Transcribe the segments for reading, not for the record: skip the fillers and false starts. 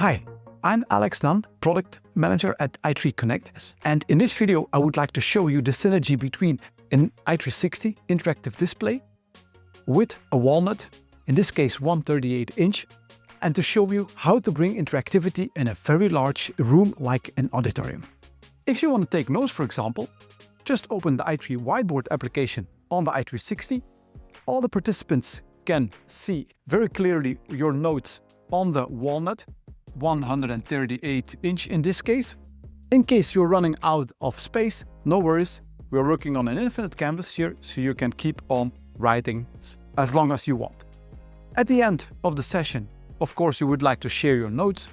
Hi, I'm Alex Nunn, Product Manager at i3Connect, and in this video I would like to show you the synergy between an i360 interactive display with a Walnut, in this case 138-inch, and to show you how to bring interactivity in a very large room like an auditorium. If you want to take notes, for example, just open the i3 Whiteboard application on the i360. All the participants can see very clearly your notes on the Walnut, 138-inch in this case. In case you're running out of space, no worries. We're working on an infinite canvas here, so you can keep on writing as long as you want. At the end of the session, of course, you would like to share your notes.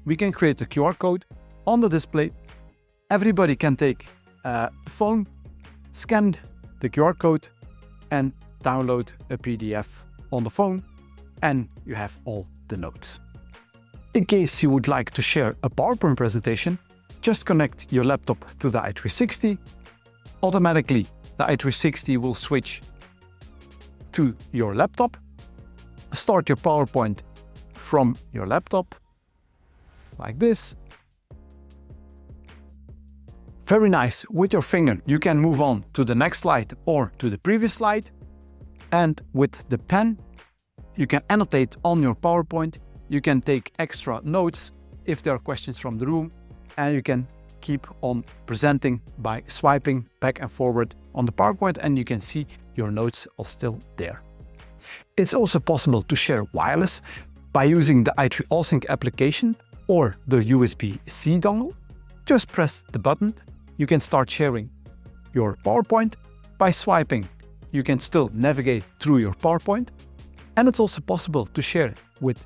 We can create a QR code on the display. Everybody can take a phone, scan the QR code, and download a PDF on the phone, and you have all the notes. In case you would like to share a PowerPoint presentation, just connect your laptop to the i360. Automatically, the i360 will switch to your laptop. Start your PowerPoint from your laptop, like this. Very nice. With your finger, you can move on to the next slide or to the previous slide. And with the pen, you can annotate on your PowerPoint. You can take extra notes if there are questions from the room, and you can keep on presenting by swiping back and forward on the PowerPoint, and you can see your notes are still there. It's also possible to share wireless by using the i3 AllSync application or the USB-C dongle. Just press the button. You can start sharing your PowerPoint. By swiping, you can still navigate through your PowerPoint. And it's also possible to share with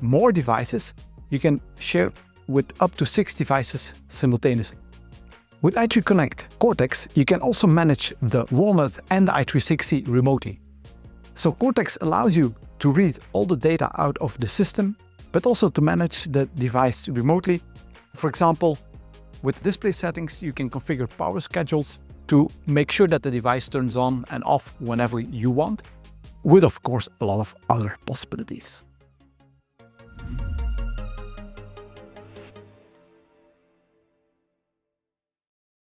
more devices. You can share with up to 6 devices simultaneously. With i3Connect Cortex, you can also manage the Walnut and the i360 remotely. So Cortex allows you to read all the data out of the system, but also to manage the device remotely. For example, with display settings, you can configure power schedules to make sure that the device turns on and off whenever you want, with of course a lot of other possibilities.